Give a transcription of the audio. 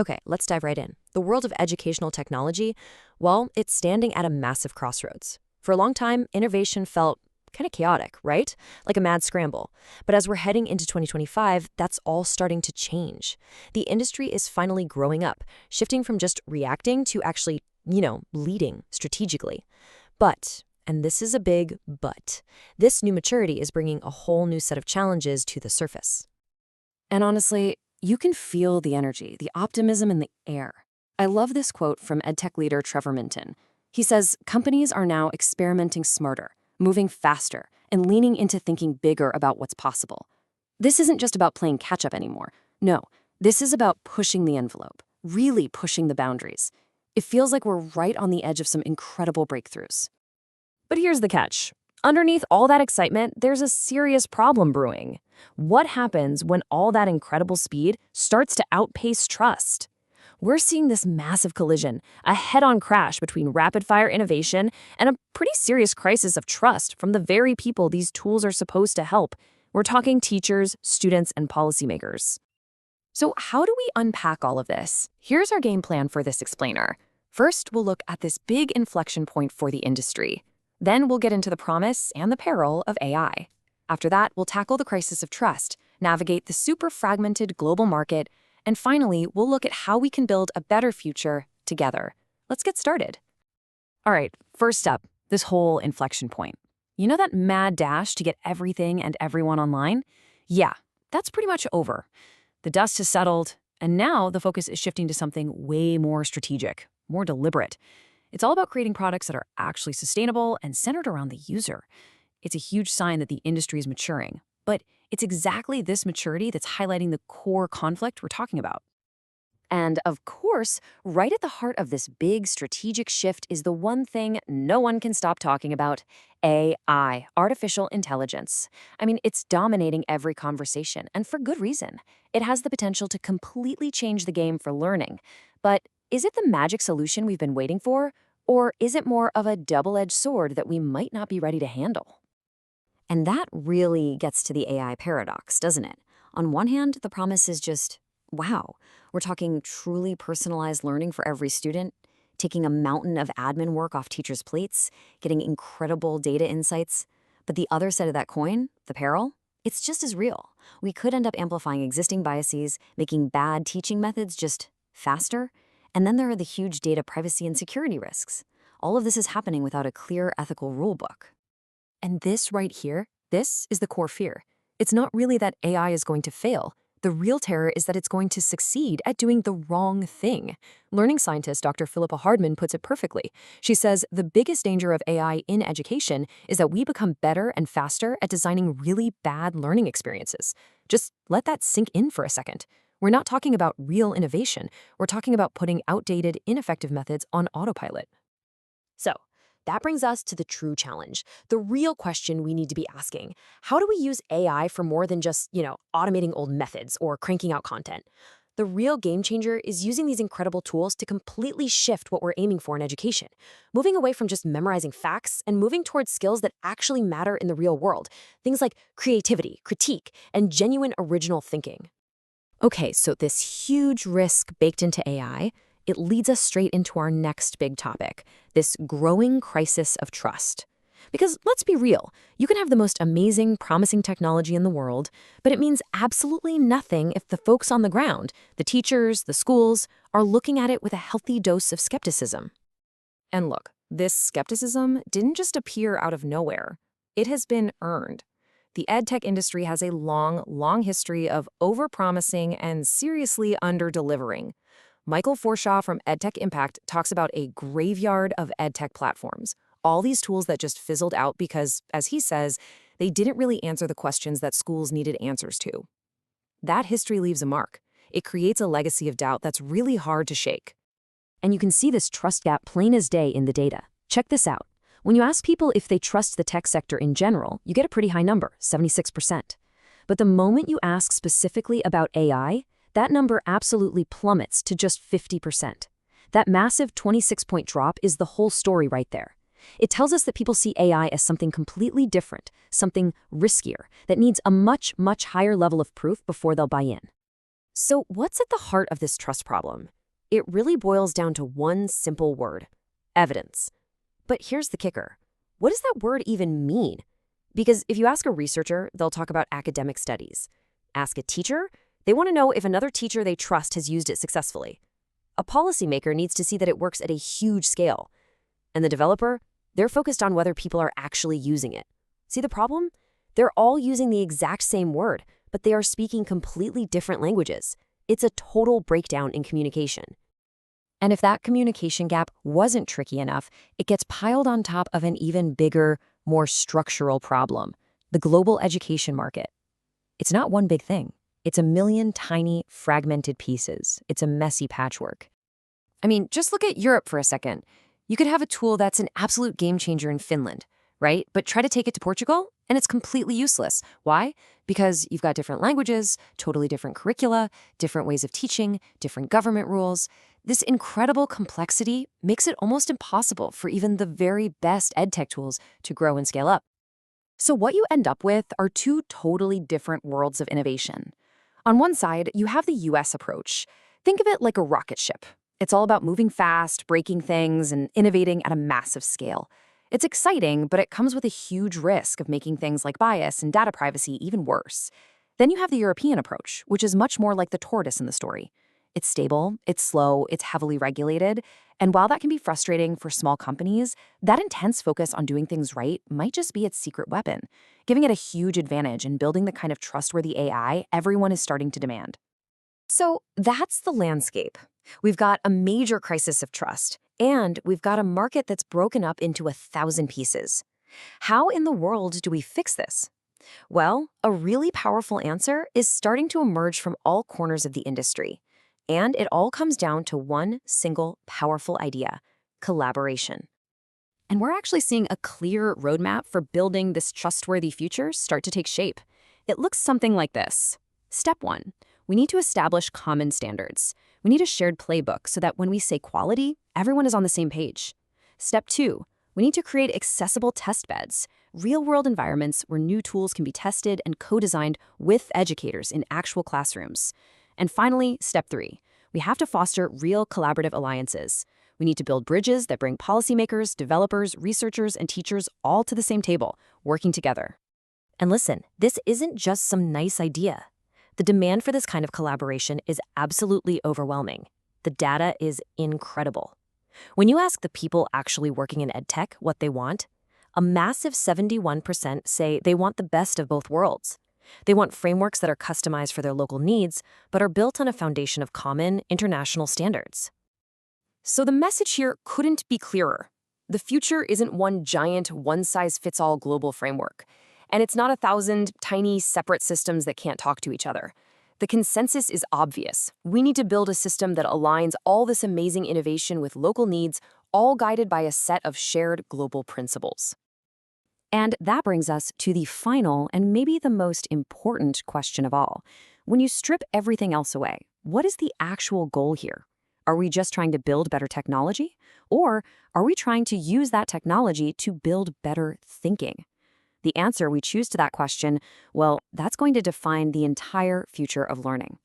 Okay, let's dive right in. The world of educational technology, well, it's standing at a massive crossroads. For a long time, innovation felt kind of chaotic, right? Like a mad scramble. But as we're heading into 2025, that's all starting to change. The industry is finally growing up, shifting from just reacting to actually, leading strategically. But, and this is a big but, this new maturity is bringing a whole new set of challenges to the surface. And honestly, you can feel the energy, the optimism in the air. I love this quote from EdTech leader Trevor Minton. He says, companies are now experimenting smarter, moving faster, and leaning into thinking bigger about what's possible. This isn't just about playing catch-up anymore. No, this is about pushing the envelope, really pushing the boundaries. It feels like we're right on the edge of some incredible breakthroughs. But here's the catch. Underneath all that excitement, there's a serious problem brewing. What happens when all that incredible speed starts to outpace trust? We're seeing this massive collision, a head-on crash between rapid-fire innovation and a pretty serious crisis of trust from the very people these tools are supposed to help. We're talking teachers, students, and policymakers. So how do we unpack all of this? Here's our game plan for this explainer. First, we'll look at this big inflection point for the industry. Then we'll get into the promise and the peril of AI. After that, we'll tackle the crisis of trust, navigate the super fragmented global market, and finally, we'll look at how we can build a better future together. Let's get started. All right, first up, this whole inflection point. You know that mad dash to get everything and everyone online? Yeah, that's pretty much over. The dust has settled, and now the focus is shifting to something way more strategic, more deliberate. It's all about creating products that are actually sustainable and centered around the user. It's a huge sign that the industry is maturing, but it's exactly this maturity that's highlighting the core conflict we're talking about. And of course, right at the heart of this big strategic shift is the one thing no one can stop talking about: AI, artificial intelligence. I mean, it's dominating every conversation, and for good reason. It has the potential to completely change the game for learning. But is it the magic solution we've been waiting for, or is it more of a double-edged sword that we might not be ready to handle? And that really gets to the AI paradox, doesn't it? On one hand, the promise is just, wow, we're talking truly personalized learning for every student, taking a mountain of admin work off teachers' plates, getting incredible data insights. But the other side of that coin, the peril, it's just as real. We could end up amplifying existing biases, making bad teaching methods just faster. And then there are the huge data privacy and security risks. All of this is happening without a clear ethical rulebook. And this right here, this is the core fear. It's not really that AI is going to fail. The real terror is that it's going to succeed at doing the wrong thing. Learning scientist Dr. Philippa Hardman puts it perfectly. She says the biggest danger of AI in education is that we become better and faster at designing really bad learning experiences. Just let that sink in for a second. We're not talking about real innovation. We're talking about putting outdated, ineffective methods on autopilot. So, that brings us to the true challenge, the real question we need to be asking. How do we use AI for more than just, automating old methods or cranking out content? The real game changer is using these incredible tools to completely shift what we're aiming for in education, moving away from just memorizing facts and moving towards skills that actually matter in the real world, things like creativity, critique, and genuine original thinking. Okay, so this huge risk baked into AI, it leads us straight into our next big topic, this growing crisis of trust. Because let's be real, you can have the most amazing, promising technology in the world, but it means absolutely nothing if the folks on the ground, the teachers, the schools, are looking at it with a healthy dose of skepticism. And look, this skepticism didn't just appear out of nowhere. It has been earned. The EdTech industry has a long history of overpromising and seriously under-delivering. Michael Forshaw from EdTech Impact talks about a graveyard of EdTech platforms, all these tools that just fizzled out because, as he says, they didn't really answer the questions that schools needed answers to. That history leaves a mark. It creates a legacy of doubt that's really hard to shake. And you can see this trust gap plain as day in the data. Check this out. When you ask people if they trust the tech sector in general, you get a pretty high number, 76%. But the moment you ask specifically about AI, that number absolutely plummets to just 50%. That massive 26-point drop is the whole story right there. It tells us that people see AI as something completely different, something riskier, that needs a much higher level of proof before they'll buy in. So what's at the heart of this trust problem? It really boils down to one simple word: evidence. But here's the kicker. What does that word even mean? Because if you ask a researcher, they'll talk about academic studies. Ask a teacher, they want to know if another teacher they trust has used it successfully. A policymaker needs to see that it works at a huge scale. And the developer, they're focused on whether people are actually using it. See the problem? They're all using the exact same word, but they are speaking completely different languages. It's a total breakdown in communication. And if that communication gap wasn't tricky enough, it gets piled on top of an even bigger, more structural problem: the global education market. It's not one big thing. It's a million tiny, fragmented pieces. It's a messy patchwork. I mean, just look at Europe for a second. You could have a tool that's an absolute game changer in Finland, right? But try to take it to Portugal, and it's completely useless. Why? Because you've got different languages, totally different curricula, different ways of teaching, different government rules. This incredible complexity makes it almost impossible for even the very best EdTech tools to grow and scale up. So what you end up with are two totally different worlds of innovation. On one side, you have the US approach. Think of it like a rocket ship. It's all about moving fast, breaking things, and innovating at a massive scale. It's exciting, but it comes with a huge risk of making things like bias and data privacy even worse. Then you have the European approach, which is much more like the tortoise in the story. It's stable, it's slow, it's heavily regulated, and while that can be frustrating for small companies, that intense focus on doing things right might just be its secret weapon, giving it a huge advantage in building the kind of trustworthy AI everyone is starting to demand. So that's the landscape. We've got a major crisis of trust, and we've got a market that's broken up into 1,000 pieces. How in the world do we fix this? Well, a really powerful answer is starting to emerge from all corners of the industry. And it all comes down to one single powerful idea: collaboration. And we're actually seeing a clear roadmap for building this trustworthy future start to take shape. It looks something like this. Step 1. We need to establish common standards. We need a shared playbook so that when we say quality, everyone is on the same page. Step 2. We need to create accessible test beds, real-world environments where new tools can be tested and co-designed with educators in actual classrooms. And finally, step 3, we have to foster real collaborative alliances. We need to build bridges that bring policymakers, developers, researchers, and teachers all to the same table, working together. And listen, this isn't just some nice idea. The demand for this kind of collaboration is absolutely overwhelming. The data is incredible. When you ask the people actually working in EdTech what they want, a massive 71% say they want the best of both worlds. They want frameworks that are customized for their local needs, but are built on a foundation of common, international standards. So the message here couldn't be clearer. The future isn't one giant, one-size-fits-all global framework. And it's not 1,000 tiny, separate systems that can't talk to each other. The consensus is obvious. We need to build a system that aligns all this amazing innovation with local needs, all guided by a set of shared global principles. And that brings us to the final and maybe the most important question of all. When you strip everything else away, what is the actual goal here? Are we just trying to build better technology? Or are we trying to use that technology to build better thinking? The answer we choose to that question, well, that's going to define the entire future of learning.